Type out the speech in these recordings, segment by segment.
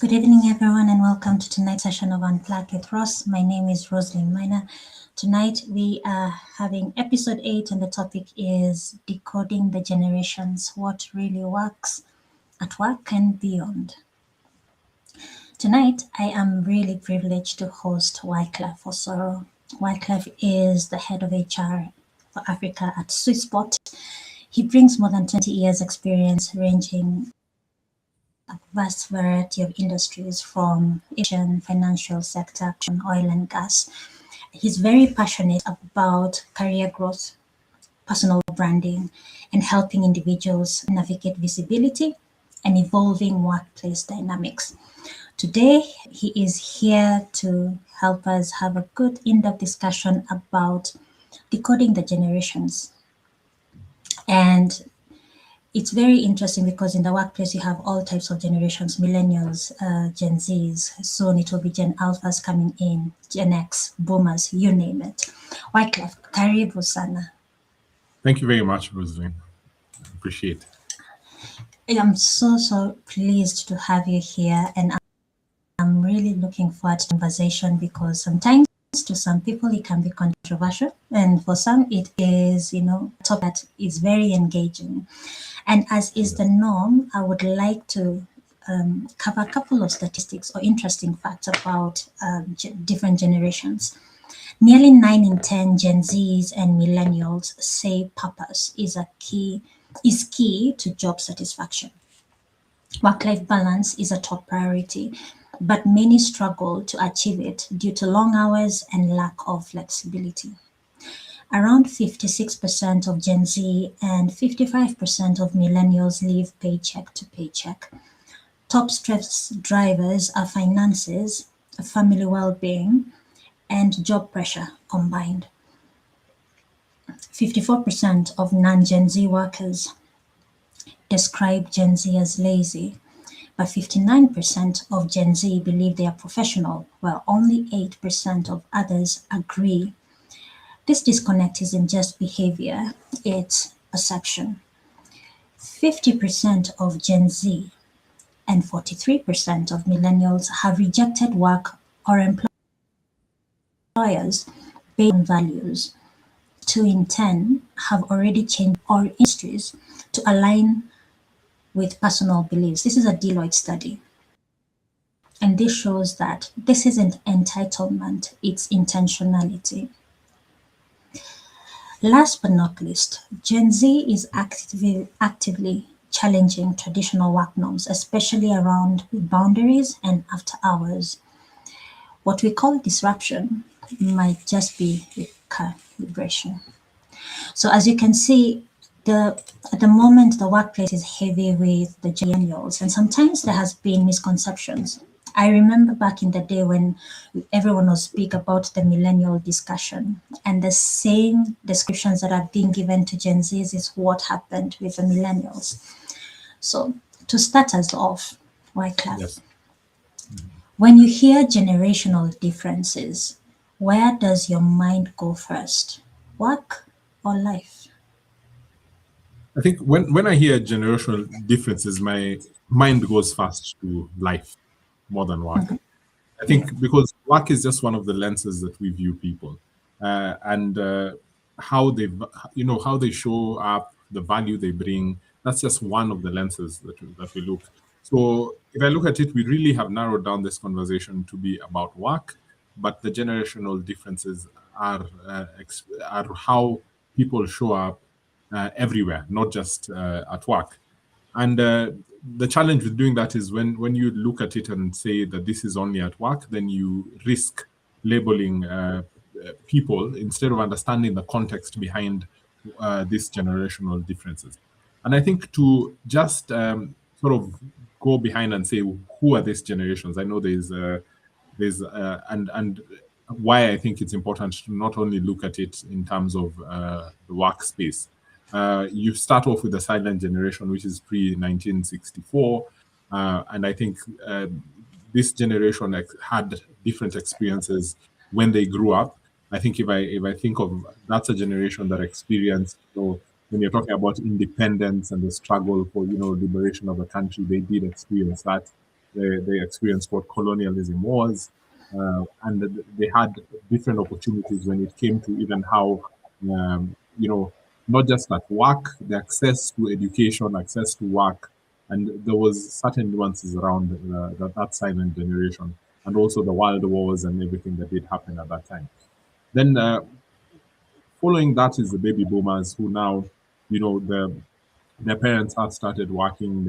Good evening, everyone, and welcome to tonight's session of Unpack with Ross. My name is Rosalind Miner. Tonight we are having episode 8, and the topic is Decoding the Generations, What Really Works at Work and Beyond. Tonight, I am really privileged to host Wycliffe Osoro. Wycliffe is the head of HR for Africa at Swissport. He brings more than 20 years experience ranging a vast variety of industries from Asian financial sector to oil and gas. He's very passionate about career growth, personal branding, and helping individuals navigate visibility and evolving workplace dynamics. Today, he is here to help us have a good in-depth discussion about decoding the generations. And it's very interesting because in the workplace you have all types of generations: millennials, Gen Zs, soon it will be Gen Alphas coming in, Gen X, boomers, you name it. Wycliffe, karibu sana. Thank you very much, Rosalind. Appreciate it. I'm so pleased to have you here, and I'm really looking forward to conversation because sometimes to some people it can be controversial, and for some it is, a topic that is very engaging. And as is the norm, I would like to cover a couple of statistics or interesting facts about different generations. Nearly 9 in 10 Gen Zs and millennials say purpose is key to job satisfaction. Work-life balance is a top priority, but many struggle to achieve it due to long hours and lack of flexibility. Around 56% of Gen Z and 55% of millennials live paycheck to paycheck. Top stress drivers are finances, family well-being, and job pressure combined. 54% of non-Gen Z workers describe Gen Z as lazy, but 59% of Gen Z believe they are professional, while only 8% of others agree. This disconnect isn't just behavior, it's perception. 50% of Gen Z and 43% of millennials have rejected work or employers based on values. 2 in 10 have already changed or industries to align with personal beliefs. This is a Deloitte study. And this shows that this isn't entitlement, it's intentionality. Last but not least, Gen Z is actively challenging traditional work norms, especially around boundaries and after hours. What we call disruption might just be recalibration. So as you can see, at the moment the workplace is heavy with the millennials, and sometimes there has been misconceptions. I remember back in the day when everyone will speak about the millennial discussion, and the same descriptions that are being given to Gen Zs is what happened with the millennials. So to start us off, Wycliffe, Yes. when you hear generational differences, where does your mind go first? Work or life? I think when I hear generational differences, my mind goes fast to life more than work. I think because work is just one of the lenses that we view people, and how how they show up, the value they bring. That's just one of the lenses that we look. So if I look at it, we really have narrowed down this conversation to be about work, but the generational differences are how people show up everywhere, not just at work. And the challenge with doing that is when you look at it and say that this is only at work, then you risk labeling people instead of understanding the context behind these generational differences. And I think to just sort of go behind and say, who are these generations? I know and why I think it's important to not only look at it in terms of the workspace. You start off with the silent generation, which is pre-1964, and I think this generation had different experiences when they grew up. I think if I think of, that's a generation that experienced, when you're talking about independence and the struggle for liberation of the country, they did experience that. they experienced what colonialism was, and they had different opportunities when it came to even how, you know, not just at work, the access to education, access to work, and there was certain nuances around that silent generation, and also the world wars and everything that did happen at that time. Then following that is the baby boomers who now, their parents have started working.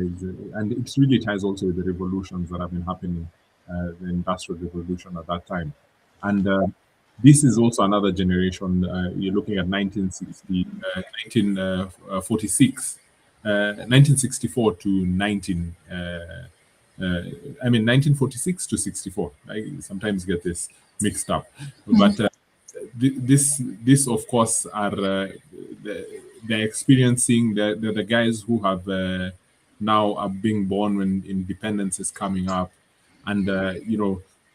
And it really ties also with the revolutions that have been happening, the industrial revolution at that time. And this is also another generation. You're looking at 1946, 1964 to 1946 to 64. I sometimes get this mixed up, but this of course are they're experiencing the guys who have now are being born when independence is coming up, and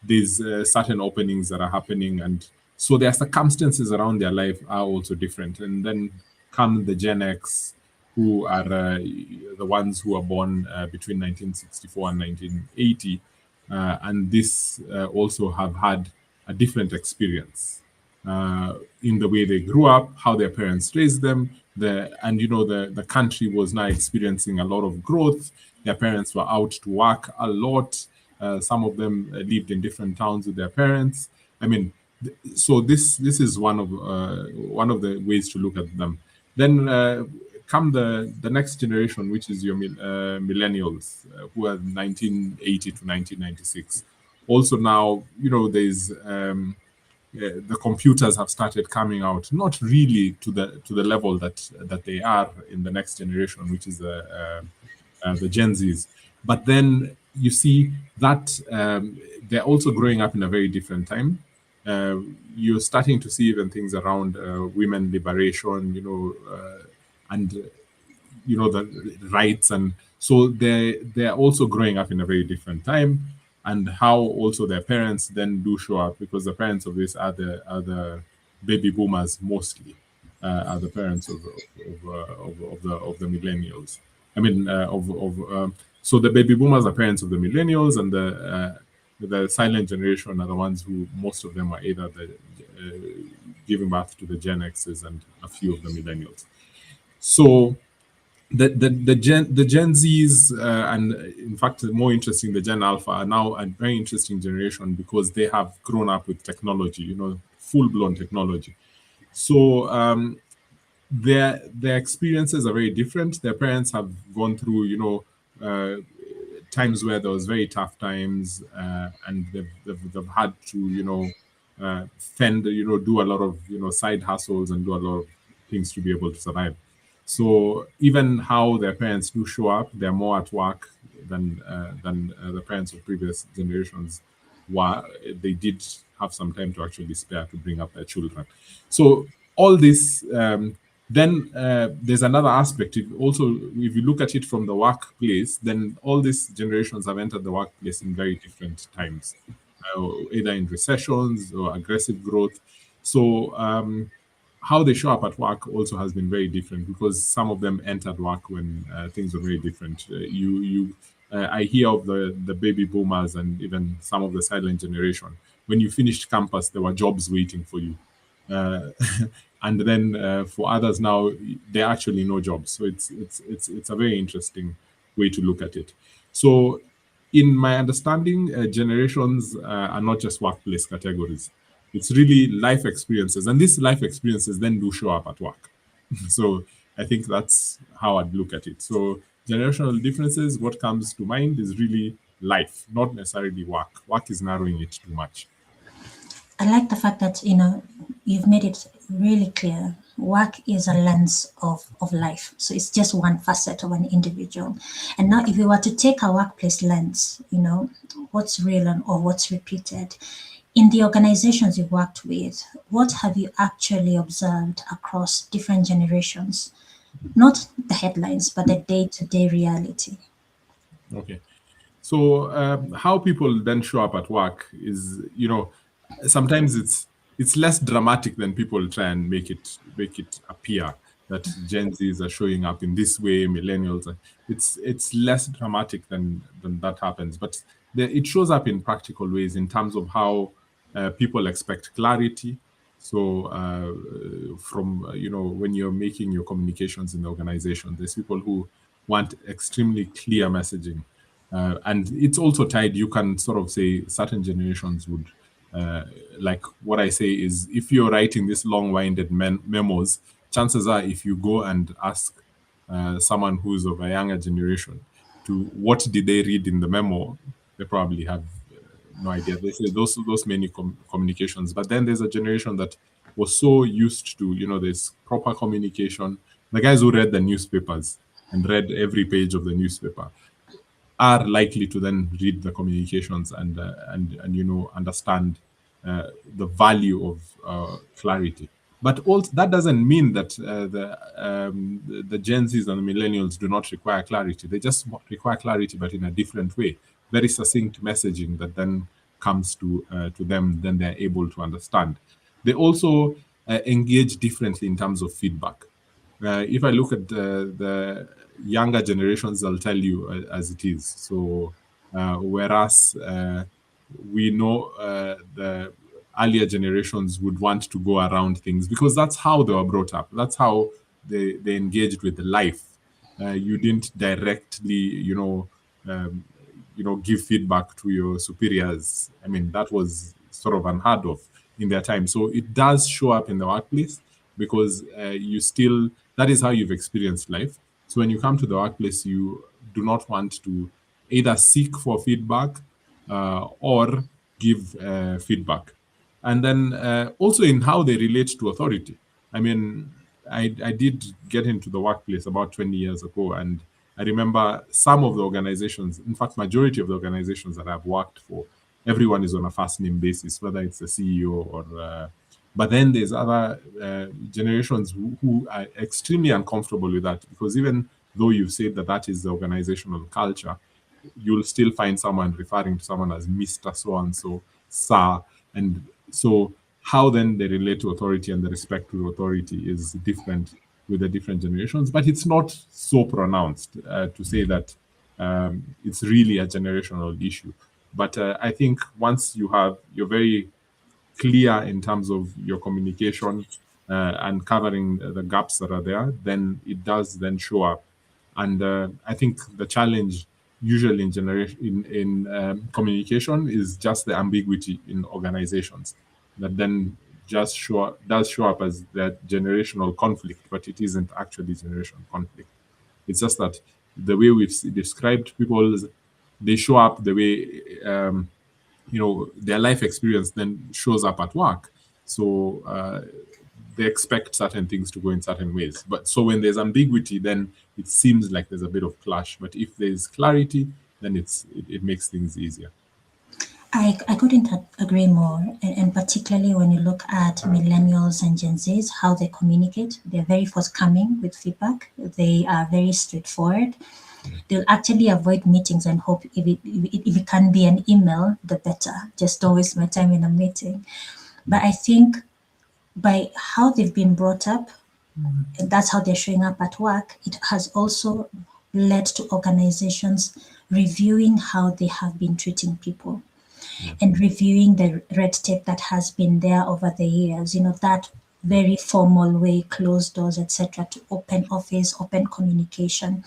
there's certain openings that are happening, and so their circumstances around their life are also different. And then come the Gen X, who are the ones who are born between 1964 and 1980, and this also have had a different experience in the way they grew up, how their parents raised them. The country was now experiencing a lot of growth. Their parents were out to work a lot. Some of them lived in different towns with their parents. I mean, so this is one of the ways to look at them. Then come the next generation, which is your millennials, who are 1980 to 1996. Also now, there's the computers have started coming out, not really to the level that they are in the next generation, which is the Gen Zs. But then you see that they're also growing up in a very different time. You're starting to see even things around women liberation, and the rights, and so they're also growing up in a very different time. And how also their parents then do show up, because the parents of this are the baby boomers mostly, are the parents of the millennials. I mean, so the baby boomers are parents of the millennials, and the silent generation are the ones who, most of them are either giving birth to the Gen X's and a few of the millennials. So the Gen Zs, and in fact more interesting, the Gen Alpha, are now a very interesting generation because they have grown up with technology, full-blown technology. So their experiences are very different. Their parents have gone through times where there was very tough times, and they've had to fend, do a lot of side hustles and do a lot of things to be able to survive. So even how their parents do show up, they're more at work than the parents of previous generations were. They did have some time to actually spare to bring up their children. So all this, then there's another aspect. If you look at it from the workplace, then all these generations have entered the workplace in very different times, either in recessions or aggressive growth. So how they show up at work also has been very different, because some of them entered work when things were very different. I hear of the baby boomers and even some of the silent generation. When you finished campus, there were jobs waiting for you. And then for others now, there are actually no jobs. So it's a very interesting way to look at it. So in my understanding, generations are not just workplace categories. It's really life experiences, and these life experiences then do show up at work. So I think that's how I'd look at it. So generational differences, what comes to mind is really life, not necessarily work. Work is narrowing it too much. I like the fact that you've made it really clear. Work is a lens of life, so it's just one facet of an individual. And now, if we were to take a workplace lens, what's real or what's repeated in the organizations you've worked with, what have you actually observed across different generations? Not the headlines, but the day-to-day reality. Okay. So how people then show up at work is, sometimes it's less dramatic than people try and make it appear, that Gen Zs are showing up in this way, millennials. It's less dramatic than that happens. But it shows up in practical ways in terms of how people expect clarity. So from when you're making your communications in the organization, there's people who want extremely clear messaging, and it's also tied. You can sort of say certain generations would like what I say is, if you're writing this long-winded memos, chances are if you go and ask someone who's of a younger generation to what did they read in the memo, they probably have no idea. They say those many communications, but then there's a generation that was so used to this proper communication. The guys who read the newspapers and read every page of the newspaper are likely to then read the communications and understand the value of clarity. But also, that doesn't mean that the Gen Zs and the millennials do not require clarity. They just require clarity, but in a different way. Very succinct messaging that then comes to them, then they're able to understand. They also engage differently in terms of feedback. If I look at the younger generations, I'll tell you as it is. So, whereas we know the earlier generations would want to go around things because that's how they were brought up. That's how they engaged with life. You didn't directly, give feedback to your superiors. I mean, that was sort of unheard of in their time. So it does show up in the workplace because that is how you've experienced life. So when you come to the workplace, you do not want to either seek for feedback or give feedback. And then also in how they relate to authority. I mean, I did get into the workplace about 20 years ago, and I remember some of the organizations, in fact, majority of the organizations that I've worked for, everyone is on a first name basis, whether it's the CEO or but then there's other generations who are extremely uncomfortable with that, because even though you've said that is the organizational culture, you'll still find someone referring to someone as Mr. So-and-so, Sir. And so how then they relate to authority and the respect to authority is different with the different generations, but it's not so pronounced to say that it's really a generational issue. But I think once you're very clear in terms of your communication and covering the gaps that are there, then it does then show up. And I think the challenge usually in communication is just the ambiguity in organizations that then does show up as that generational conflict, but it isn't actually generational conflict. It's just that the way we've described people, they show up the way their life experience then shows up at work. So they expect certain things to go in certain ways. But so when there's ambiguity, then it seems like there's a bit of clash. But if there's clarity, then it makes things easier. I couldn't agree more, and particularly when you look at millennials and Gen Zs, how they communicate. They're very forthcoming with feedback. They are very straightforward. They'll actually avoid meetings and hope if it can be an email, the better. Just don't waste my time in a meeting. But I think by how they've been brought up, and that's how they're showing up at work, it has also led to organizations reviewing how they have been treating people and reviewing the red tape that has been there over the years, that very formal way, closed doors, etc., to open office, open communication,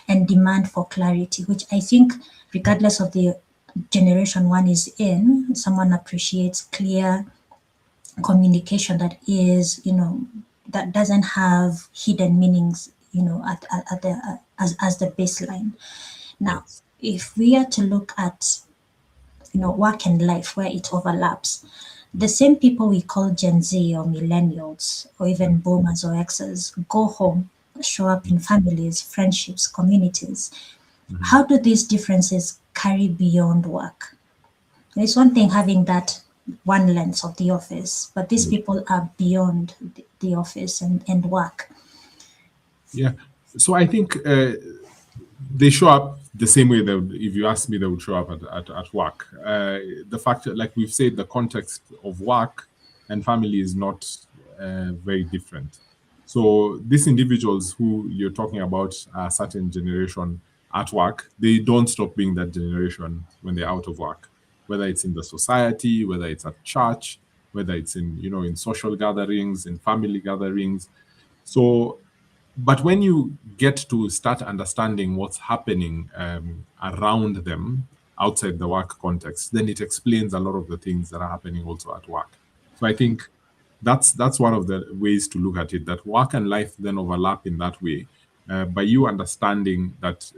and demand for clarity, which I think, regardless of the generation one is in, someone appreciates clear communication that is, that doesn't have hidden meanings, at the as the baseline. Now, if we are to look at work and life where it overlaps, the same people we call Gen Z or millennials or even boomers or Xers go home, show up in families, friendships, communities. How do these differences carry beyond work? It's one thing having that one lens of the office, but these people are beyond the office and work. Yeah. So I think they show up the same way that if you ask me, they would show up at work. The fact that, like we've said, the context of work and family is not very different. So these individuals who you're talking about are a certain generation, at work, they don't stop being that generation when they're out of work, whether it's in the society, whether it's at church, whether it's in, in social gatherings, in family gatherings. So, but when you get to start understanding what's happening around them outside the work context, then it explains a lot of the things that are happening also at work. So I think that's one of the ways to look at it, that work and life then overlap in that way, by you understanding that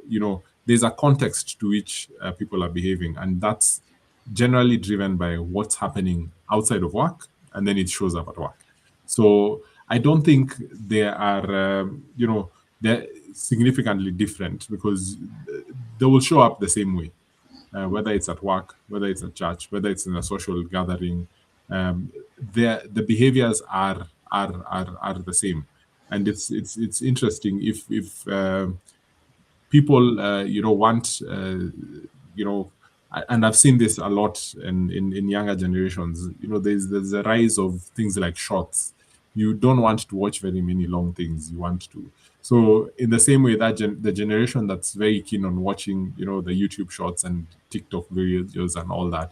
there's a context to which people are behaving, and that's generally driven by what's happening outside of work, and then it shows up at work. So I don't think they are they're significantly different, because they will show up the same way, whether it's at work, whether it's at church, whether it's in a social gathering. um, the behaviors are the same. And it's interesting if people want and I've seen this a lot in younger generations. There's a rise of things like shorts. You don't want to watch very many long things. You want to. So in the same way that the generation that's very keen on watching the YouTube shorts and TikTok videos and all that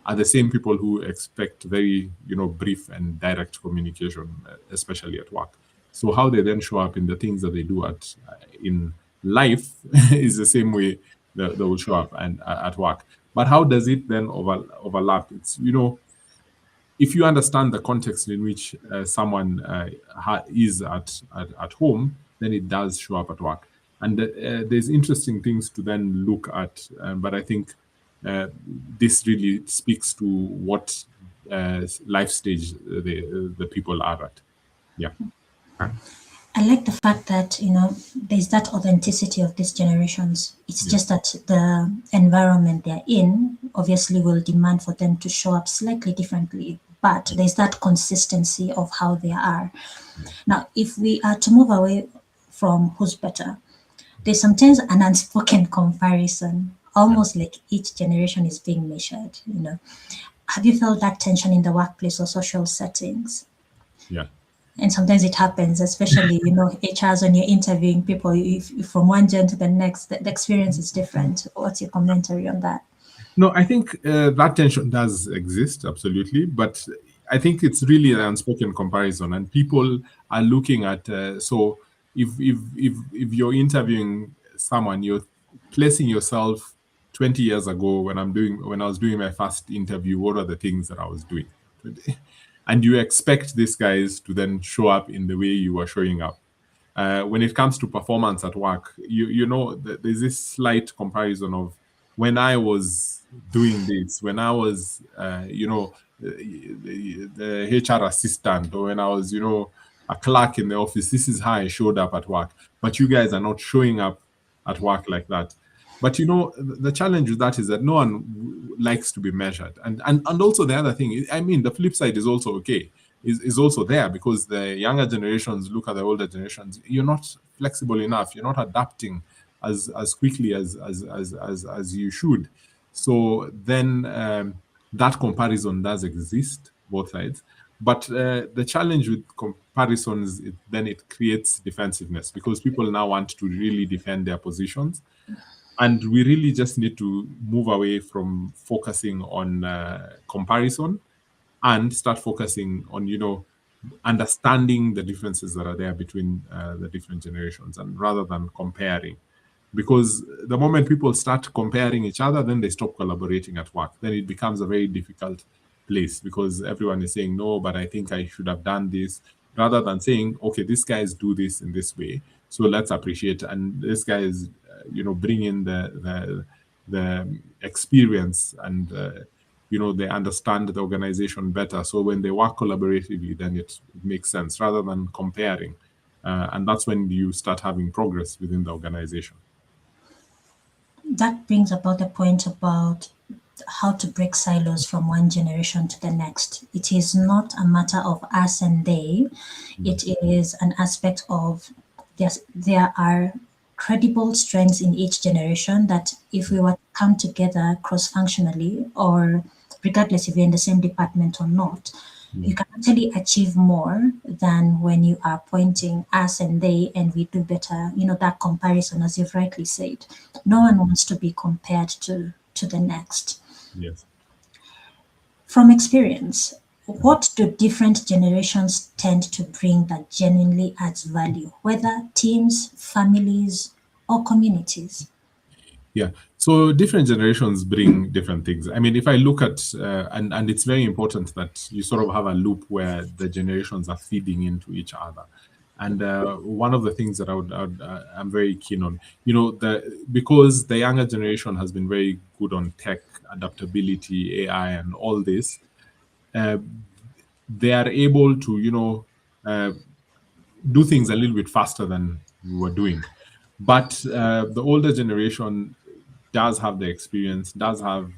are the same people who expect very brief and direct communication, especially at work. So how they then show up in the things that they do in life is the same way that they will show up and at work. But how does it then overlap? It's if you understand the context in which someone is at home, then it does show up at work. And there's interesting things to then look at. But I think this really speaks to what life stage the people are at. Yeah. I like the fact that, there's that authenticity of these generations. It's Yeah. just that the environment they're in obviously will demand for them to show up slightly differently, but there's that consistency of how they are. Now, if we are to move away from who's better, there's sometimes an unspoken comparison, almost like each generation is being measured. Have you felt that tension in the workplace or social settings? Yeah. And sometimes it happens, especially HRs, when you're interviewing people, if from one gen to the next, the experience is different. What's your commentary on that? No, I think that tension does exist, absolutely. But I think it's really an unspoken comparison, and people are looking at. So if you're interviewing someone, you're placing yourself 20 years ago when I was doing my first interview. What are the things that I was doing? And you expect these guys to then show up in the way you are showing up. When it comes to performance at work, there's this slight comparison of when I was doing this, when I was, the HR assistant, or when I was, a clerk in the office. This is how I showed up at work. But you guys are not showing up at work like that. But the challenge with that is that no one likes to be measured, and also the other thing, I mean, the flip side is also okay, is also there, because the younger generations look at the older generations. You're not flexible enough. You're not adapting as quickly as you should. So then that comparison does exist, both sides. But the challenge with comparisons, then it creates defensiveness, because people now want to really defend their positions. And we really just need to move away from focusing on comparison and start focusing on, understanding the differences that are there between the different generations, and rather than comparing. Because the moment people start comparing each other, then they stop collaborating at work. Then it becomes a very difficult place, because everyone is saying, no, but I think I should have done this, rather than saying, okay, these guys do this in this way, so let's appreciate. And this guy is bring in the experience, and they understand the organization better, so when they work collaboratively, then it makes sense, rather than comparing. And that's when you start having progress within the organization. That brings about the point about how to break silos from one generation to the next. It is not a matter of us and they, it is an aspect of there are credible strengths in each generation that if we were to come together cross functionally, or regardless if you're in the same department or not, You can actually achieve more than when you are pointing us and they and we do better. That comparison, as you've rightly said. No one wants to be compared to the next. Yes. From experience, what do different generations tend to bring that genuinely adds value, whether teams, families, or communities? Yeah. So different generations bring different things. I mean, if I look at and it's very important that you sort of have a loop where the generations are feeding into each other. And one of the things that I'm very keen on, because the younger generation has been very good on tech, adaptability, AI, and all this, uh, they are able to, uh, do things a little bit faster than we were doing. But the older generation does have the experience, does have,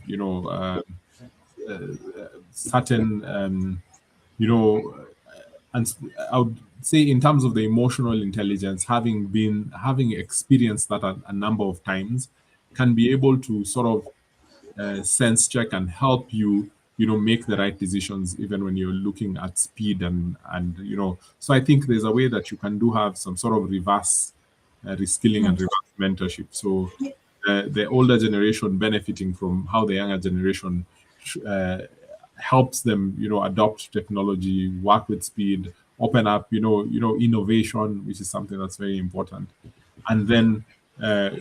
certain, you know, and I would say in terms of the emotional intelligence, having experienced that a number of times, can be able to sort of sense check and help you, make the right decisions even when you're looking at speed and. So I think there's a way that you can do have some sort of reverse reskilling and reverse mentorship. So the older generation benefiting from how the younger generation uh, helps them, adopt technology, work with speed, open up, innovation, which is something that's very important. And then uh,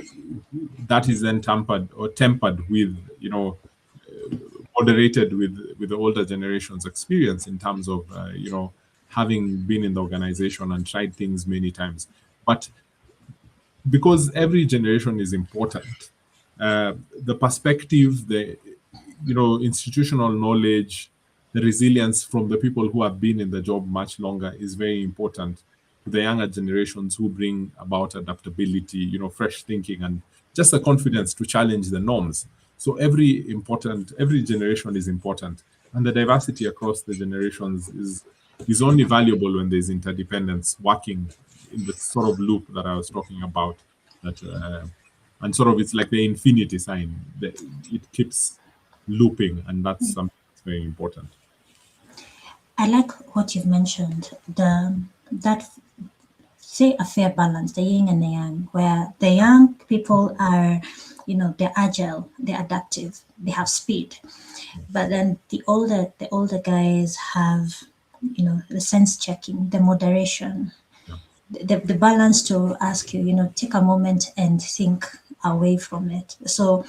that is then tempered with, moderated with the older generation's experience in terms of, having been in the organization and tried things many times. But because every generation is important, the perspective, the institutional knowledge, the resilience from the people who have been in the job much longer is very important to the younger generations who bring about adaptability, fresh thinking, and just the confidence to challenge the norms. So every generation is important, and the diversity across the generations is only valuable when there's interdependence working in the sort of loop that I was talking about. That and sort of it's like the infinity sign. It keeps looping, and that's something that's very important. I like what you've mentioned. That say a fair balance, the yin and the yang, where the young people are, they're agile, they're adaptive, they have speed. But then the older guys have, the sense checking, the moderation, Yeah. the balance to ask you, take a moment and think away from it. So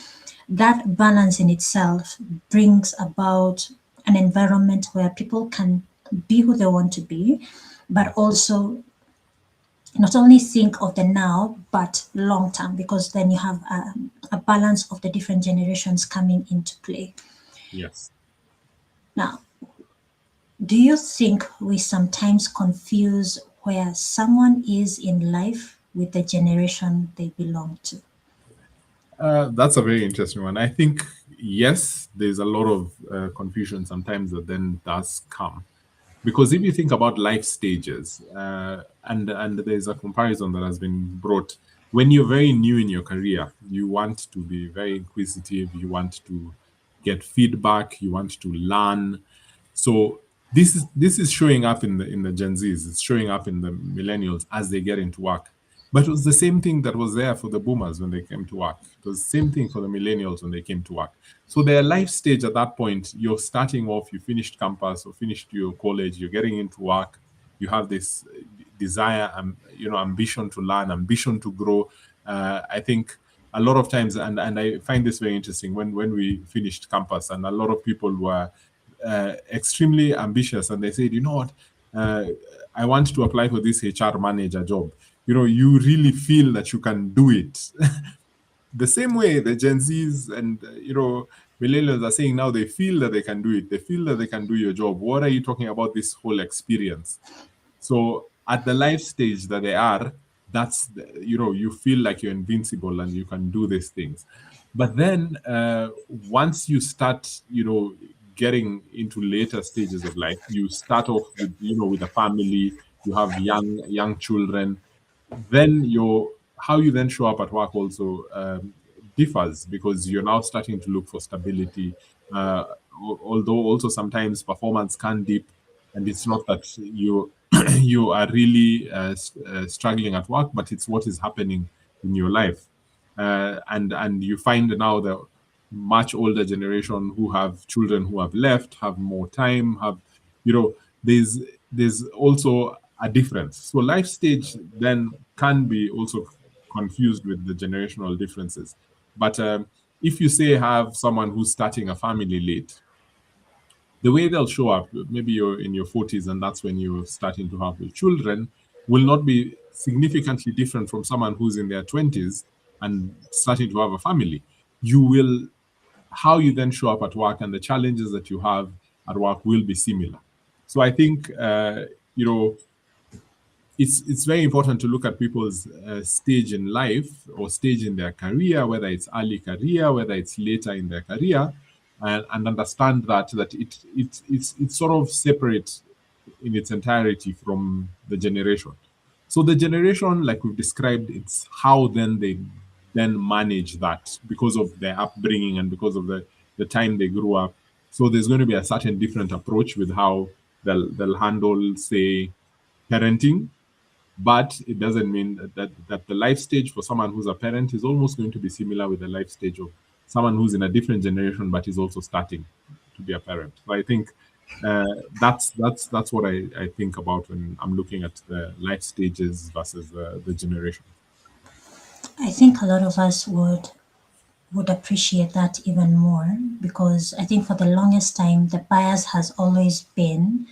that balance in itself brings about an environment where people can be who they want to be, but also not only think of the now, but long term, because then you have a balance of the different generations coming into play. Yes. Now, do you think we sometimes confuse where someone is in life with the generation they belong to? That's a very interesting one. I think, yes, there's a lot of confusion sometimes that then does come. Because if you think about life stages, and there's a comparison that has been brought, when you're very new in your career, you want to be very inquisitive, you want to get feedback, you want to learn. So this is showing up in the Gen Zs, it's showing up in the millennials as they get into work. But it was the same thing that was there for the boomers when they came to work. It was the same thing for the millennials when they came to work. So their life stage at that point, you're starting off, you finished campus or finished your college, you're getting into work, you have this desire, ambition to learn, ambition to grow. I think a lot of times, and I find this very interesting, when we finished campus, and a lot of people were extremely ambitious, and they said, you know what, uh, I want to apply for this HR manager job. You really feel that you can do it. The same way the Gen Zs and millennials are saying now, they feel that they can do it. They feel that they can do your job. What are you talking about, this whole experience? So at the life stage that they are, you feel like you're invincible and you can do these things. But then once you start, getting into later stages of life, you start off with, with a family, you have young children, then your how you then show up at work also differs, because you're now starting to look for stability. Although also sometimes performance can dip, and it's not that you you are really struggling at work, but it's what is happening in your life. And you find now the much older generation who have children who have left have more time, have, you know, there's there's also a difference. So life stage then can be also confused with the generational differences. But if you say have someone who's starting a family late, the way they'll show up, maybe you're in your 40s and that's when you're starting to have your children, will not be significantly different from someone who's in their 20s and starting to have a family. You will, how you then show up at work and the challenges that you have at work will be similar. So I think, you know, it's very important to look at people's stage in life or stage in their career, whether it's early career, whether it's later in their career, and understand that it's sort of separate in its entirety from the generation. So the generation, like we've described, it's how then they then manage that because of their upbringing and because of the time they grew up. So there's going to be a certain different approach with how they'll handle, say, parenting, but it doesn't mean that the life stage for someone who's a parent is almost going to be similar with the life stage of someone who's in a different generation but is also starting to be a parent. So I think that's what I think about when I'm looking at the life stages versus the generation. I think a lot of us would appreciate that even more, because I think for the longest time the bias has always been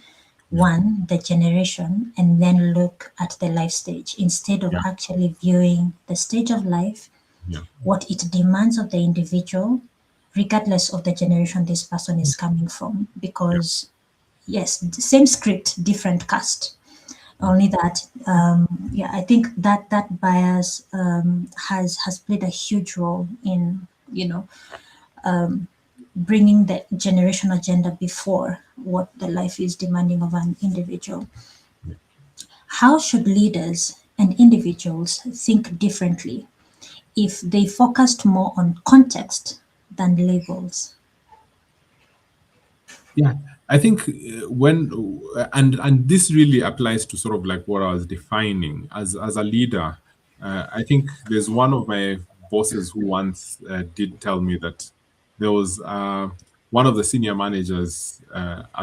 Yeah, one, the generation, and then look at the life stage instead of yeah, actually viewing the stage of life, yeah, what it demands of the individual, regardless of the generation this person is coming from. yeah, Because, yes, the same script, different cast. yeah, Only that, yeah, I think that bias has played a huge role in, bringing the generation agenda before what the life is demanding of an individual. yeah. How should leaders and individuals think differently if they focused more on context than labels? Yeah, I think when and this really applies to sort of like what I was defining as a leader. I think there's one of my bosses who once did tell me that there was one of the senior managers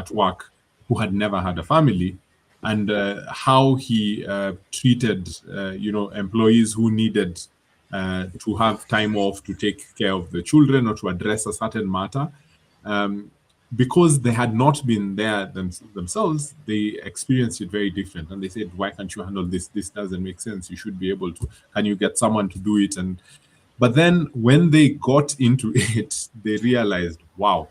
at work who had never had a family, and how he treated employees who needed to have time off to take care of the children or to address a certain matter. Um, because they had not been there themselves, they experienced it very different. And they said, "Why can't you handle this? This doesn't make sense. You should be able to. Can you get someone to do it?" And but then when they got into it, they realized, "Wow,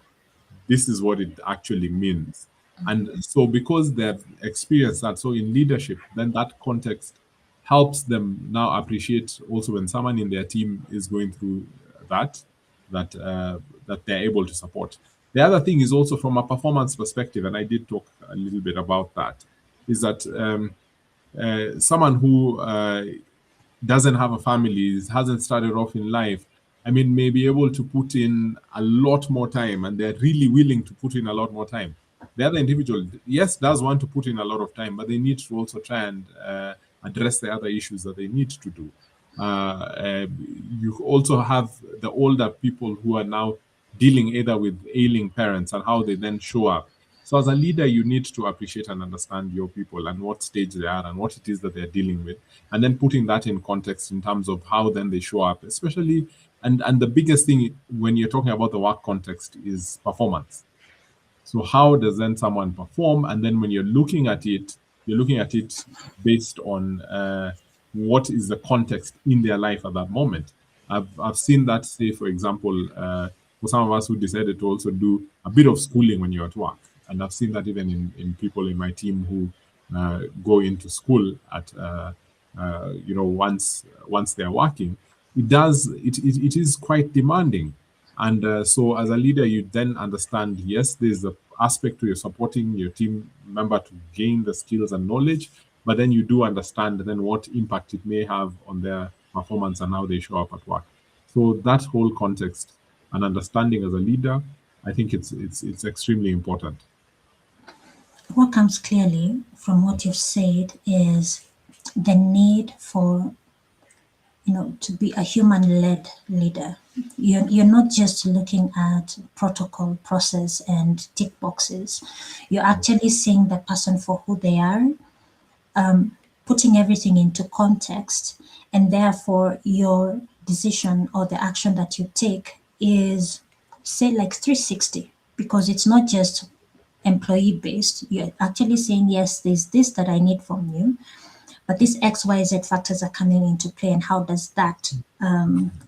this is what it actually means." And so, because they've experienced that, so in leadership, then that context helps them now appreciate also when someone in their team is going through that, that they're able to support. The other thing is also from a performance perspective, and I did talk a little bit about that, is that someone who doesn't have a family, hasn't started off in life, I mean, may be able to put in a lot more time and they're really willing to put in a lot more time. The other individual, yes, does want to put in a lot of time, but they need to also try and address the other issues that they need to do. You also have the older people who are now dealing either with ailing parents and how they then show up. So, as a leader, you need to appreciate and understand your people and what stage they are and what it is that they're dealing with, and then putting that in context in terms of how then they show up, especially. And the biggest thing when you're talking about the work context is performance. So how does then someone perform? And then when you're looking at it based on what is the context in their life at that moment. I've seen that, say, for example, for some of us who decided to also do a bit of schooling when you're at work. And I've seen that even in people in my team who go into school at once they're working. It is quite demanding. And so, as a leader, you then understand, yes, there's the aspect to your supporting your team member to gain the skills and knowledge, but then you do understand then what impact it may have on their performance and how they show up at work. So that whole context and understanding as a leader, I think it's extremely important. what comes clearly from what you've said is the need for, to be a human-led leader. You're not just looking at protocol, process, and tick boxes. You're actually seeing the person for who they are, putting everything into context, and therefore your decision or the action that you take is, say, like 360, because it's not just employee based. You're actually saying, yes, there's this that I need from you, but these XYZ factors are coming into play, and how does that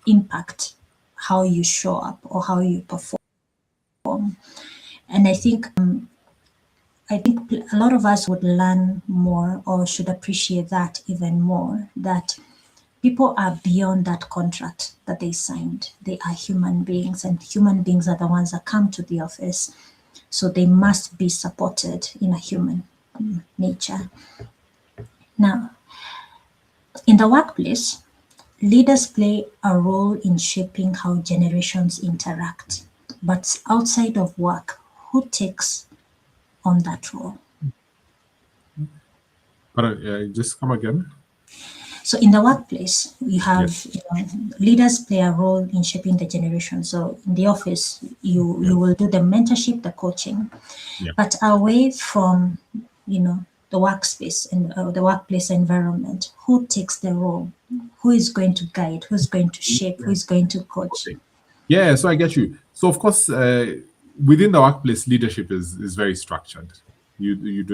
impact how you show up or how you perform? And I think a lot of us would learn more or should appreciate that even more, that people are beyond that contract that they signed. They are human beings, and human beings are the ones that come to the office. So they must be supported in a human nature. Now, in the workplace, leaders play a role in shaping how generations interact. But outside of work, who takes on that role? But just come again. So in the workplace, you Yes. have, leaders play a role in shaping the generation. So in the office, you will do the mentorship, the coaching, Yeah. but away from, the workspace and the workplace environment, who takes the role? Who is going to guide? Who's going to shape? Who Yeah. is going to coach? Okay. Yeah, so I get you. So of course, within the workplace, leadership is very structured. You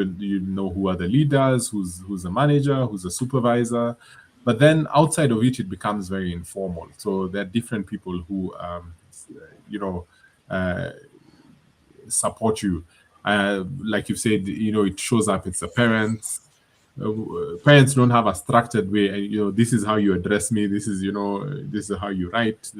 know who are the leaders, who's the manager, who's the supervisor, but then outside of it, it becomes very informal. So there are different people who you know uh, support you. Like you said, it shows up. It's the parents. Parents don't have a structured way, and this is how you address me. This is how you write.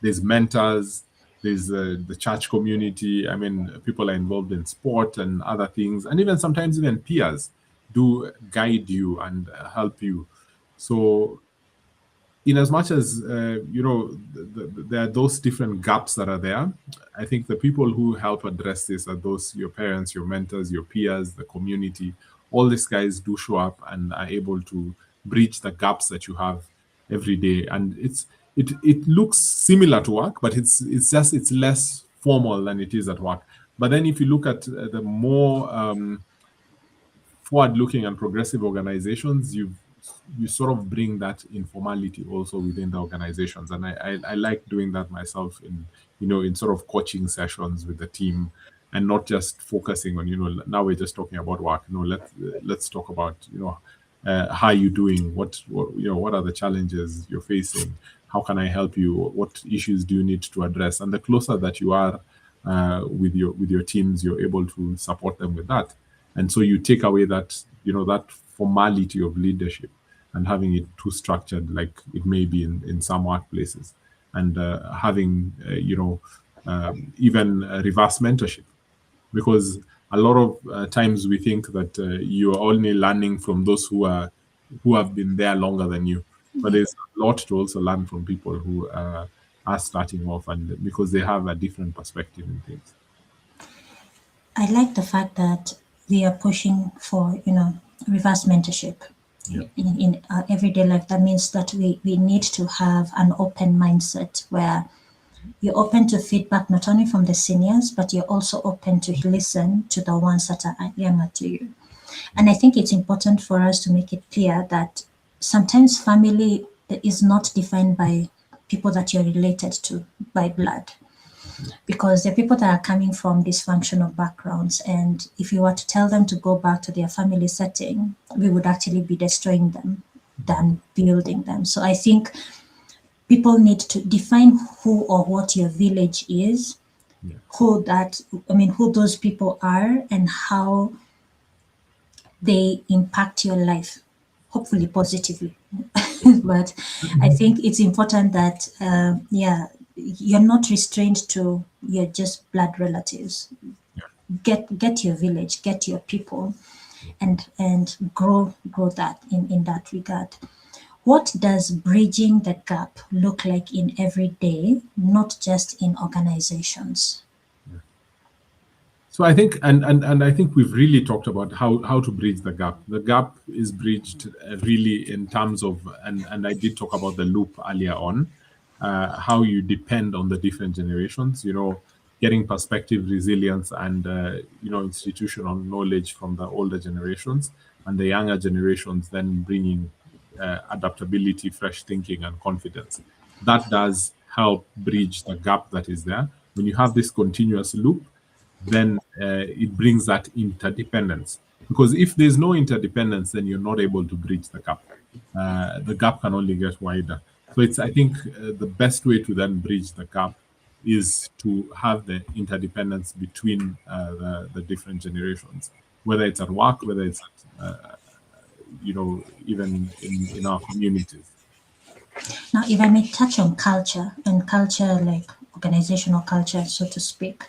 There's mentors. There's the church community. I mean, people are involved in sport and other things, and even sometimes even peers do guide you and help you. So in as much as there are those different gaps that are there, I think the people who help address this are those, your parents, your mentors, your peers, the community. All these guys do show up and are able to bridge the gaps that you have every day, and it looks similar to work, but it's less formal than it is at work. But then if you look at the more forward-looking and progressive organizations, you sort of bring that informality also within the organizations, and I like doing that myself in sort of coaching sessions with the team, and not just focusing on now we're just talking about work. No, let's talk about how you doing, what are the challenges you're facing, how can I help you, what issues do you need to address, and the closer that you are with your teams, you're able to support them with that. And so you take away that formality of leadership and having it too structured, like it may be in some workplaces, and having even reverse mentorship, because a lot of times we think that you're only learning from those who have been there longer than you, but there's a lot to also learn from people who are starting off, and because they have a different perspective in things. I like the fact that we are pushing for, reverse mentorship Yeah. in our everyday life. That means that we need to have an open mindset where you're open to feedback, not only from the seniors, but you're also open to listen to the ones that are younger to you. And I think it's important for us to make it clear that sometimes family is not defined by people that you're related to by blood, because there are people that are coming from dysfunctional backgrounds, and if you were to tell them to go back to their family setting, we would actually be destroying them than building them. So I think people need to define who or what your village is, Yeah. who those people are, and how they impact your life, hopefully positively. But I think it's important that, you're not restrained to your just blood relatives. Get your village, get your people, and grow that in that regard. What does bridging the gap look like in every day, not just in organizations? So I think, and I think we've really talked about how to bridge the gap. The gap is bridged really in terms of, and I did talk about the loop earlier on, how you depend on the different generations. Getting perspective, resilience, and institutional knowledge from the older generations, and the younger generations then bringing adaptability, fresh thinking, and confidence. That does help bridge the gap that is there. When you have this continuous loop, then it brings that interdependence. Because if there's no interdependence, then you're not able to bridge the gap. The gap can only get wider. So I think, the best way to then bridge the gap is to have the interdependence between the different generations, whether it's at work, whether it's at, even in our communities. Now, if I may touch on culture and culture, like organizational culture, so to speak.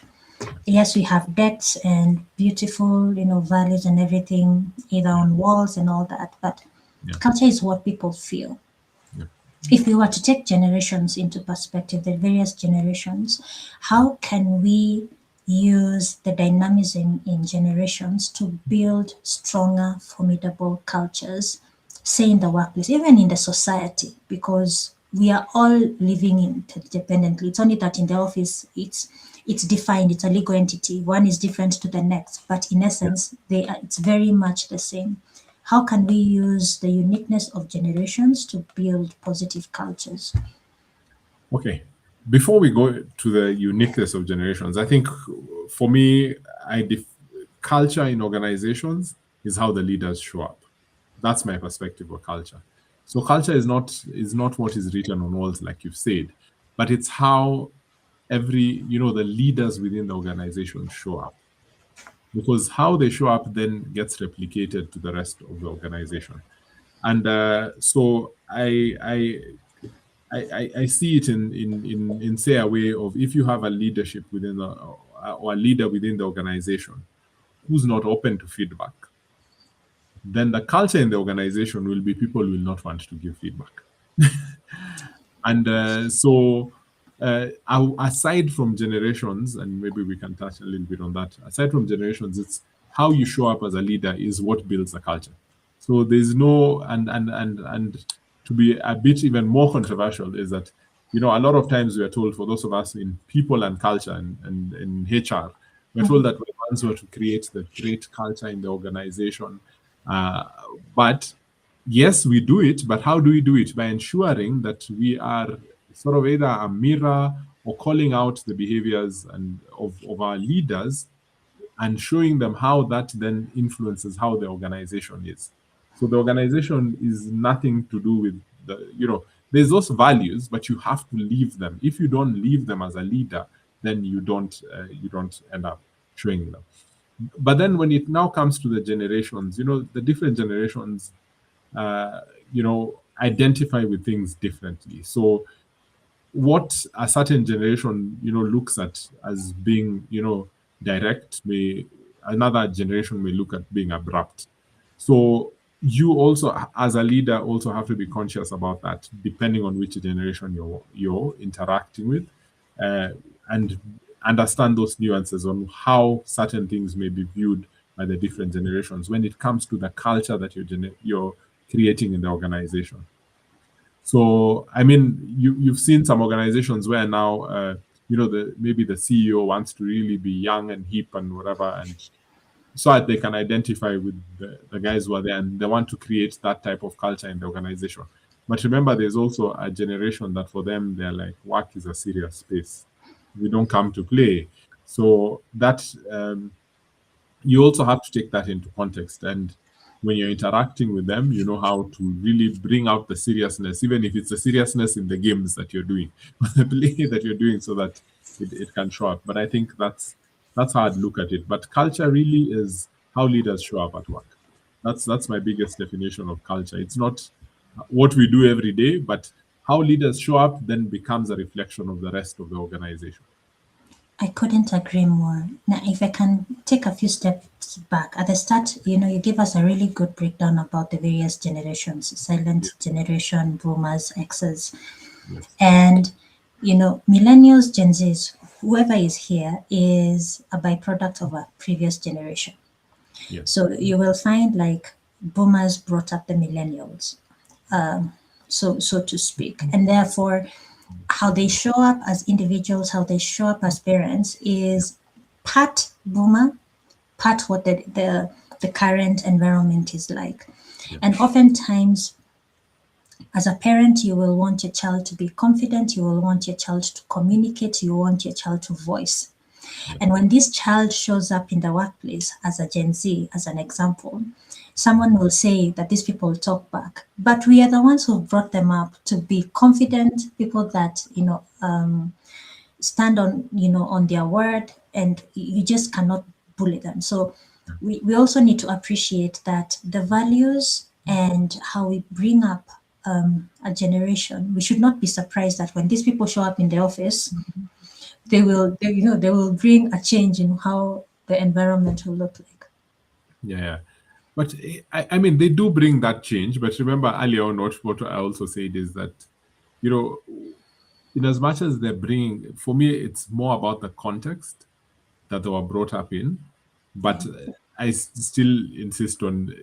Yes, we have decks and beautiful, values and everything, either on walls and all that, but Yeah. culture is what people feel. Yeah. If we were to take generations into perspective, the various generations, how can we use the dynamism in generations to build stronger, formidable cultures, say in the workplace, even in the society, because we are all living interdependently. It's only that in the office it's defined, it's a legal entity. One is different to the next, but in essence, it's very much the same. How can we use the uniqueness of generations to build positive cultures? Okay. Before we go to the uniqueness of generations, I think for me, culture in organizations is how the leaders show up. That's my perspective of culture. So culture is not what is written on walls, like you've said, but it's how the leaders within the organization show up. Because how they show up then gets replicated to the rest of the organization. And so I see it in say a way of, if you have a leadership within or a leader within the organization who's not open to feedback, then the culture in the organization will be people will not want to give feedback. And aside from generations, and maybe we can touch a little bit on that, aside from generations, it's how you show up as a leader is what builds the culture. So there's no, and to be a bit even more controversial is that, a lot of times we are told, for those of us in people and culture and in HR, we're told that we're the ones who are to create the great culture in the organization. But yes, we do it, but how do we do it? By ensuring that we are sort of either a mirror or calling out the behaviors of our leaders and showing them how that then influences how the organization is. So the organization is nothing to do with there's those values, but you have to leave them. If you don't leave them as a leader, then you don't end up showing them. But then when it now comes to the generations, the different generations, identify with things differently. So what a certain generation, looks at as being, direct, another generation may look at being abrupt. So you also, as a leader, also have to be conscious about that, depending on which generation you're interacting with, and understand those nuances on how certain things may be viewed by the different generations when it comes to the culture that you're creating in the organization. So, I mean, you've seen some organizations where now, maybe the CEO wants to really be young and hip and whatever, and so that they can identify with the guys who are there, and they want to create that type of culture in the organization. But remember, there's also a generation that for them, they're like, work is a serious space. We don't come to play. So that you also have to take that into context. And when you're interacting with them, you know how to really bring out the seriousness, even if it's the seriousness in the games that you're doing, the play that you're doing, so that it can show up. But I think that's how I'd look at it. But culture really is how leaders show up at work. That's my biggest definition of culture. It's not what we do every day, but how leaders show up then becomes a reflection of the rest of the organization. I couldn't agree more. Now, if I can take a few steps back, at the start, you give us a really good breakdown about the various generations, silent generation, boomers, X's. Yes. And, millennials, Gen Zs, whoever is here is a byproduct of a previous generation. Yes. So you will find like boomers brought up the millennials, so to speak, and therefore how they show up as individuals, how they show up as parents is part boomer, part what the current environment is like. Yeah. And oftentimes, as a parent, you will want your child to be confident, you will want your child to communicate, you want your child to voice. And when this child shows up in the workplace as a Gen Z, as an example, someone will say that these people talk back. But we are the ones who brought them up to be confident people that, stand on, on their word, and you just cannot bully them. So we also need to appreciate that the values and how we bring up a generation, we should not be surprised that when these people show up in the office, they will bring a change in how the environment will look like. Yeah. But I mean, they do bring that change. But remember earlier on, what I also said is that, you know, in as much as they're bringing, for me, it's more about the context that they were brought up in. But I still insist on,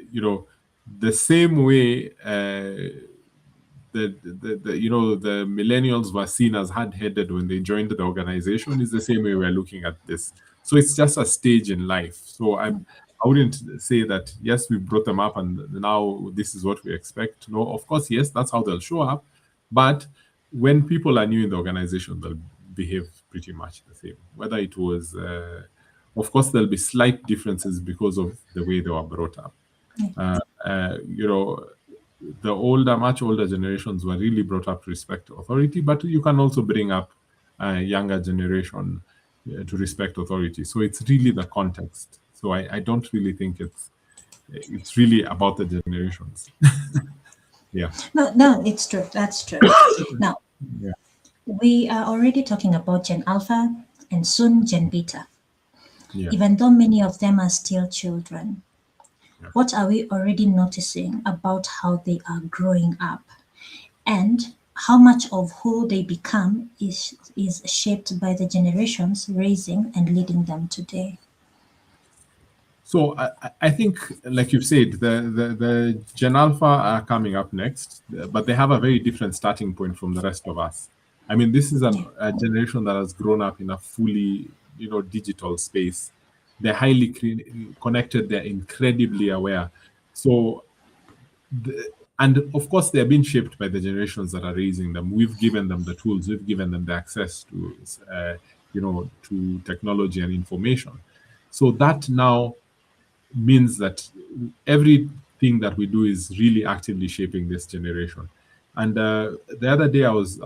the same way the millennials were seen as hard-headed when they joined the organization is the same way we're looking at this. So it's just a stage in life. So I wouldn't say that, yes, we brought them up and now this is what we expect. No, of course, yes, that's how they'll show up. But when people are new in the organization, they'll behave pretty much the same. Whether it was, of course, there'll be slight differences because of the way they were brought up. The much older generations were really brought up to respect authority, but you can also bring up a younger generation to respect authority. So it's really the context. So I don't really think it's really about the generations. Yeah. No, it's true. That's true. Now, Yeah. we are already talking about Gen Alpha and soon Gen Beta, Yeah. even though many of them are still children. Yeah. What are we already noticing about how they are growing up, and how much of who they become is shaped by the generations raising and leading them today? So I think, like you've said, the Gen Alpha are coming up next, but they have a very different starting point from the rest of us. I mean, this is a generation that has grown up in a fully, digital space. They're highly connected. They're incredibly aware. So, and of course, they're being shaped by the generations that are raising them. We've given them the tools. We've given them the access to, to technology and information. So that now means that everything that we do is really actively shaping this generation. And the other day, I was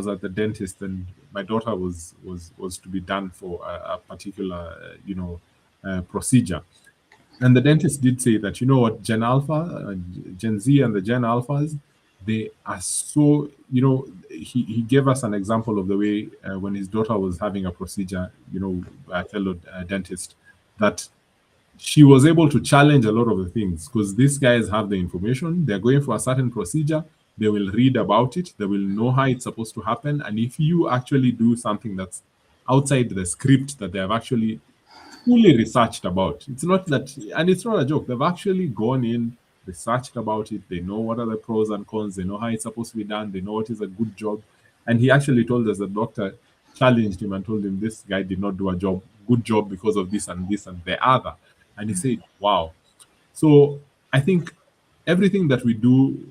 at the dentist, and my daughter was to be done for a particular procedure. And the dentist did say that, Gen Alpha, Gen Z, and the Gen Alphas, they are so, he gave us an example of the way when his daughter was having a procedure, by a fellow dentist, that she was able to challenge a lot of the things because these guys have the information. They're going for a certain procedure. They will read about it. They will know how it's supposed to happen. And if you actually do something that's outside the script that they have actually fully researched about, it's not that, and it's not a joke. They've actually gone in, researched about it. They know what are the pros and cons. They know how it's supposed to be done. They know what is a good job. And he actually told us the doctor challenged him and told him this guy did not do a good job because of this and this and the other. And he said, wow. So I think everything that we do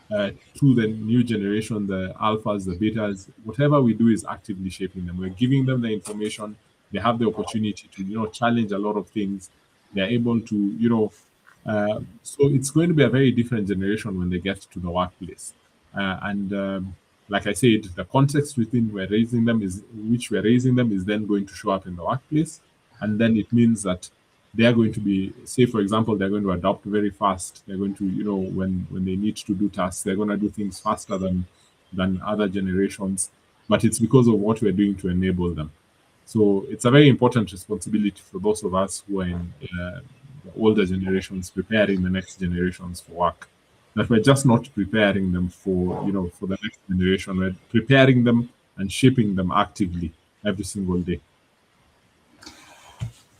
to the new generation, the alphas, the betas, whatever we do is actively shaping them. We're giving them the information. They have the opportunity to, challenge a lot of things. They're able to, so it's going to be a very different generation when they get to the workplace. Like I said, the context within which we're raising them is then going to show up in the workplace. And then it means that they are going to be, say, for example, they're going to adopt very fast. They're going to, when they need to do tasks, they're going to do things faster than other generations. But it's because of what we're doing to enable them. So it's a very important responsibility for those of us who are in the older generations preparing the next generations for work. That we're just not preparing them for the next generation. We're preparing them and shaping them actively every single day.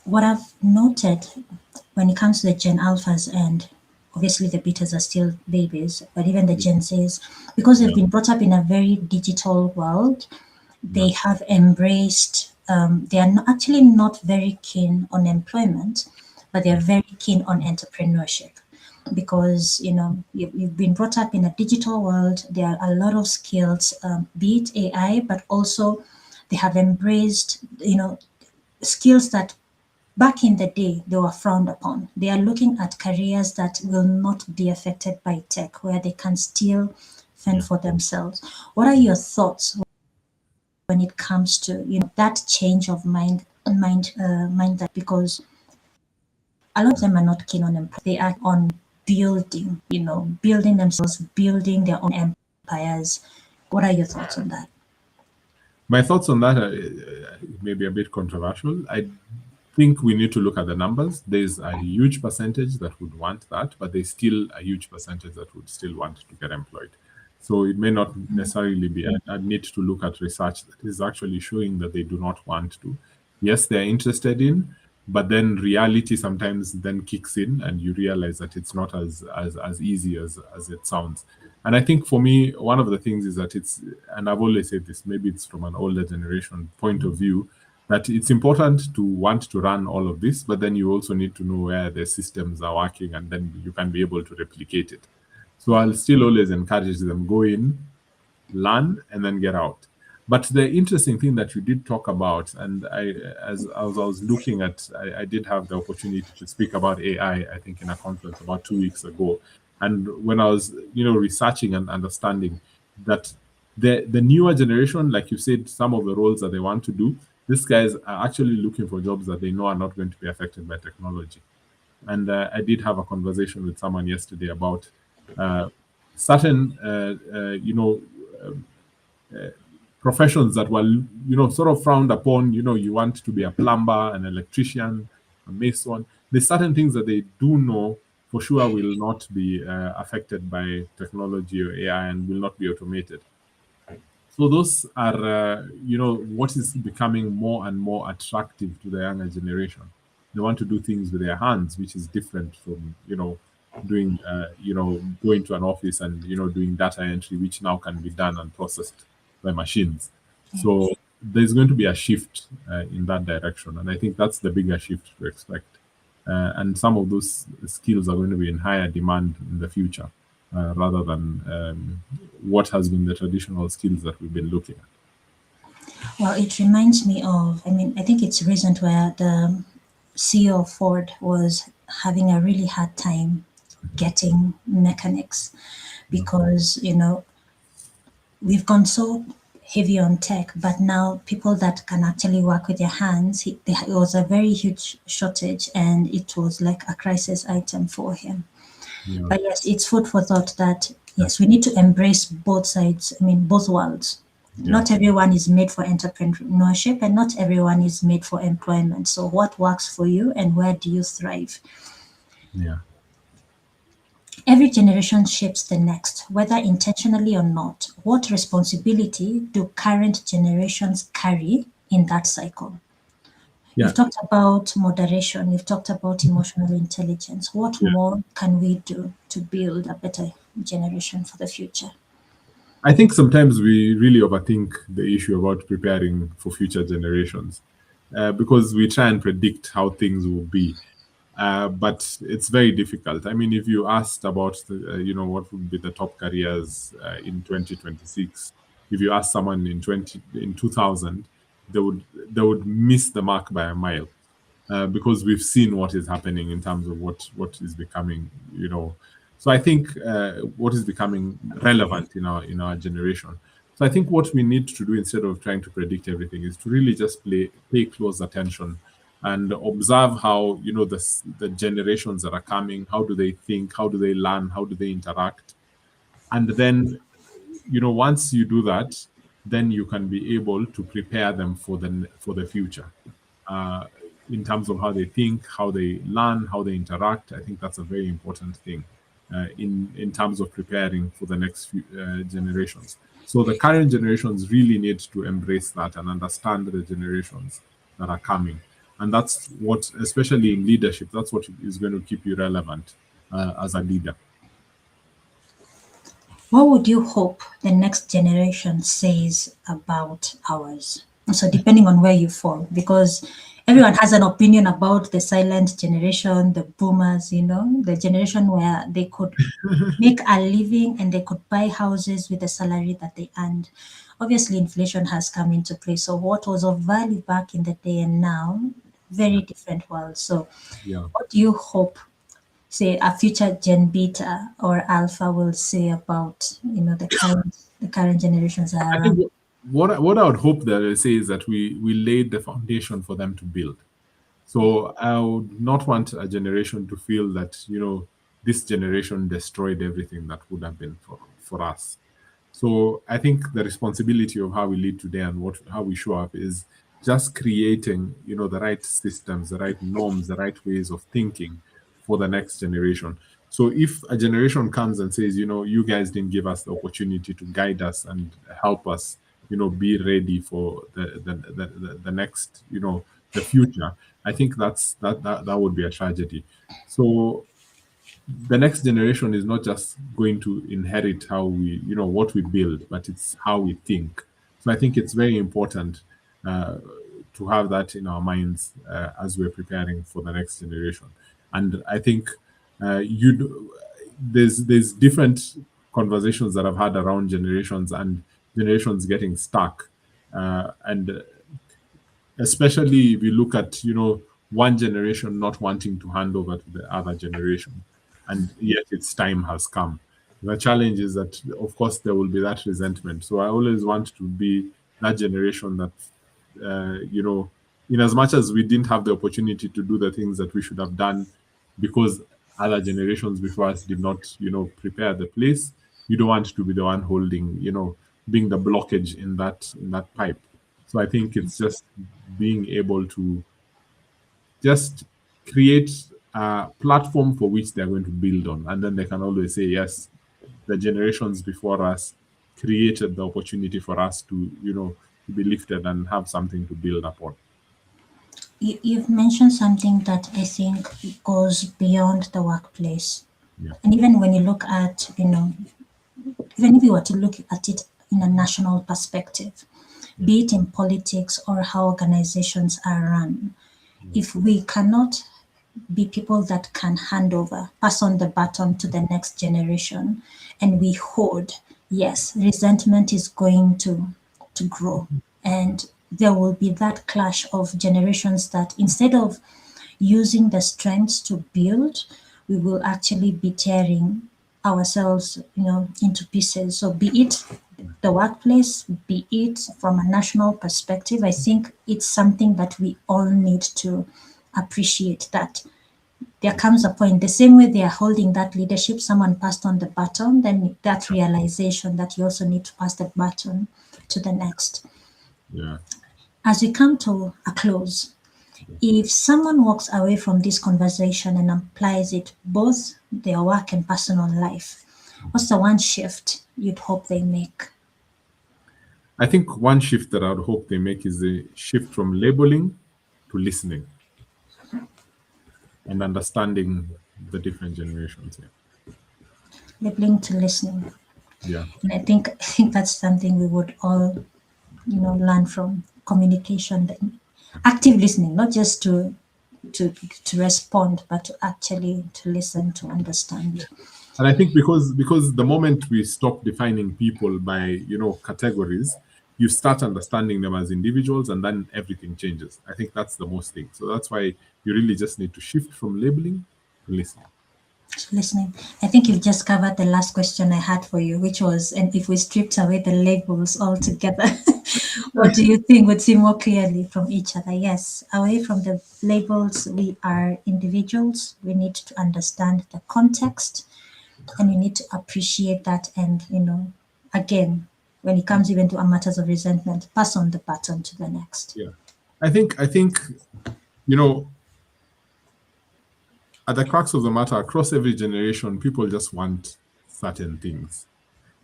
What I've noted when it comes to the Gen Alphas, and obviously the betas are still babies, but even the Gen Zs, because they've Yeah, been brought up in a very digital world, yeah, they have embraced, they are actually not very keen on employment, but they're very keen on entrepreneurship. Because you've been brought up in a digital world, there are a lot of skills, be it AI, but also they have embraced skills that back in the day they were frowned upon. They are looking at careers that will not be affected by tech, where they can still fend yeah. for themselves. What are your thoughts when it comes to that change of mind that, because a lot of them are not keen on employment. They are on building themselves, building their own empires. What are your thoughts on that? My thoughts on that are maybe a bit controversial. I think we need to look at the numbers. There's a huge percentage that would want that, but there's still a huge percentage that would still want to get employed. So it may not necessarily be. I need to look at research that is actually showing that they do not want to. Yes, they're interested in, but then reality sometimes then kicks in, and you realize that it's not as easy as it sounds. And I think for me, one of the things is that it's, and I've always said this, maybe it's from an older generation point of view, that it's important to want to run all of this, but then you also need to know where the systems are working, and then you can be able to replicate it. So I'll still always encourage them, go in, learn, and then get out. But the interesting thing that you did talk about, and as I was looking at, I did have the opportunity to speak about AI, I think, in a conference about 2 weeks ago. And when I was, researching and understanding that the newer generation, like you said, some of the roles that they want to do, these guys are actually looking for jobs that they know are not going to be affected by technology. And I did have a conversation with someone yesterday about uh, certain, professions that were, sort of frowned upon. You want to be a plumber, an electrician, a mason. There's certain things that they do know for sure will not be affected by technology or AI and will not be automated. So those are, what is becoming more and more attractive to the younger generation. They want to do things with their hands, which is different from, doing, going to an office and, doing data entry, which now can be done and processed by machines. So there's going to be a shift in that direction. And I think that's the bigger shift to expect. And some of those skills are going to be in higher demand in the future, rather than what has been the traditional skills that we've been looking at. Well, it reminds me of, I think it's recent where the CEO of Ford was having a really hard time getting mechanics because, we've gone so heavy on tech, but now people that can actually work with their hands, it was a very huge shortage and it was like a crisis item for him. Yeah, But yes, it's food for thought that yes, we need to embrace both sides, both worlds. yeah, Not everyone is made for entrepreneurship and not everyone is made for employment. So what works for you and where do you thrive? yeah. Every generation shapes the next, whether intentionally or not. What responsibility do current generations carry in that cycle? Yeah, You've talked about moderation, you've talked about emotional intelligence. What yeah. more can we do to build a better generation for the future? I think sometimes we really overthink the issue about preparing for future generations, because we try and predict how things will be. But it's very difficult. I mean, if you asked about what would be the top careers in 2026, if you ask someone in 2000, they would miss the mark by a mile, because we've seen what is happening in terms of what is becoming, So I think what is becoming relevant in our generation. So I think what we need to do instead of trying to predict everything is to really just pay close attention and observe how the generations that are coming, how do they think, how do they learn, how do they interact, and then once you do that, then you can be able to prepare them for the future, uh, in terms of how they think, how they learn, how they interact. I think that's a very important thing, in terms of preparing for the next few generations. So the current generations really need to embrace that and understand the generations that are coming. And that's what, especially in leadership, that's what is going to keep you relevant as a leader. What would you hope the next generation says about ours? So, depending on where you fall, because everyone has an opinion about the silent generation, the boomers, the generation where they could make a living and they could buy houses with the salary that they earned. Obviously, inflation has come into play. So, what was of value back in the day and now, very different world. So, Yeah. what do you hope, say, a future Gen Beta or Alpha will say about the current generations that are I think around? what I would hope that they say is that we laid the foundation for them to build. So I would not want a generation to feel that, this generation destroyed everything that would have been for us. So I think the responsibility of how we lead today and how we show up is just creating, the right systems, the right norms, the right ways of thinking for the next generation. So if a generation comes and says, you guys didn't give us the opportunity to guide us and help us, be ready for the next, the future, I think that would be a tragedy. So the next generation is not just going to inherit how we, what we build, but it's how we think. So I think it's very important uh, to have that in our minds as we're preparing for the next generation. And I think there's different conversations that I've had around generations and generations getting stuck, and especially if you look at one generation not wanting to hand over to the other generation, and yet its time has come. The challenge is that, of course, there will be that resentment. So I always want to be that generation that, in as much as we didn't have the opportunity to do the things that we should have done because other generations before us did not, prepare the place, you don't want to be the one holding, being the blockage in that pipe. So I think it's just being able to just create a platform for which they're going to build on. And then they can always say, yes, the generations before us created the opportunity for us to, to be lifted and have something to build upon. You've mentioned something that I think goes beyond the workplace. Yeah. And even when you look at, even if you were to look at it in a national perspective, be it in politics or how organizations are run, if we cannot be people that can hand over, pass on the baton to the next generation, and we hoard, yes, resentment is going to grow. And there will be that clash of generations that instead of using the strengths to build, we will actually be tearing ourselves, into pieces. So be it the workplace, be it from a national perspective, I think it's something that we all need to appreciate that there comes a point, the same way they are holding that leadership, someone passed on the baton, then that realization that you also need to pass the baton to the next. Yeah. As we come to a close, if someone walks away from this conversation and applies it both their work and personal life, what's the one shift you'd hope they make? I think one shift that I would hope they make is the shift from labeling to listening and understanding the different generations. Labeling to listening. Yeah. And I think that's something we would all, learn from communication, active listening, not just to respond, but to actually to listen, to understand. And I think because the moment we stop defining people by categories, you start understanding them as individuals, and then everything changes. I think that's the most thing. So that's why you really just need to shift from labeling to listening. Listening. I think you've just covered the last question I had for you, which was, and if we stripped away the labels altogether, what do you think would see more clearly from each other? Yes, away from the labels, we are individuals. We need to understand the context and we need to appreciate that. And, again, when it comes even to matters of resentment, pass on the baton to the next. Yeah. I think you know at the crux of the matter, across every generation, people just want certain things.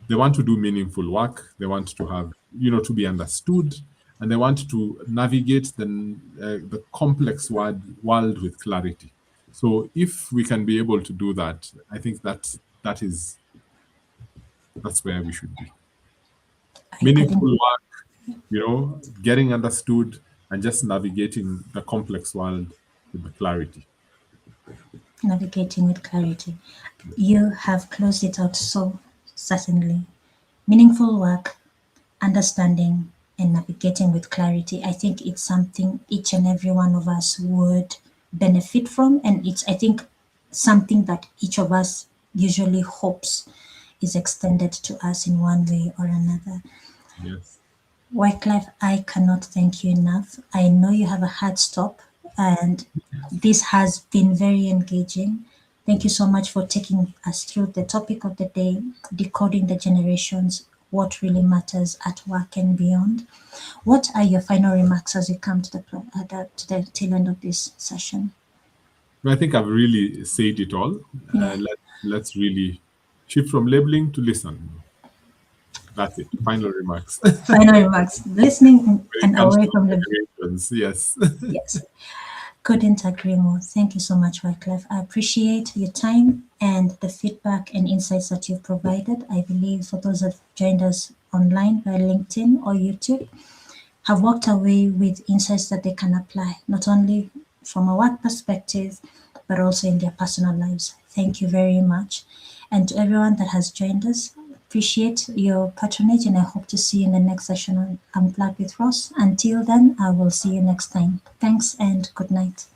They want to do meaningful work. They want to have, to be understood, and they want to navigate the complex world with clarity. So, if we can be able to do that, I think that's where we should be. I couldn't Meaningful work, getting understood, and just navigating the complex world with the clarity. navigating with clarity. You have closed it out so certainly. Meaningful work, understanding, and navigating with clarity. I think it's something each and every one of us would benefit from, and it's, I think, something that each of us usually hopes is extended to us in one way or another. Yes. Wycliffe, I cannot thank you enough. I know you have a hard stop, and this has been very engaging. Thank you so much for taking us through the topic of the day, decoding the generations, what really matters at work and beyond. What are your final remarks as we come to the tail end of this session? I think I've really said it all. Yeah, Let's really shift from labeling to listen. That's it. Final remarks. final remarks. Listening When it and comes away to from the generations, yes. yes. Couldn't agree more. Thank you so much, Wycliffe. I appreciate your time and the feedback and insights that you've provided. I believe for those that joined us online via LinkedIn or YouTube, have walked away with insights that they can apply, not only from a work perspective, but also in their personal lives. Thank you very much. And to everyone that has joined us, appreciate your patronage and I hope to see you in the next session on Unplugged with Ross. Until then, I will see you next time. Thanks and good night.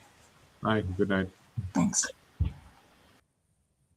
Hi, good night. Thanks.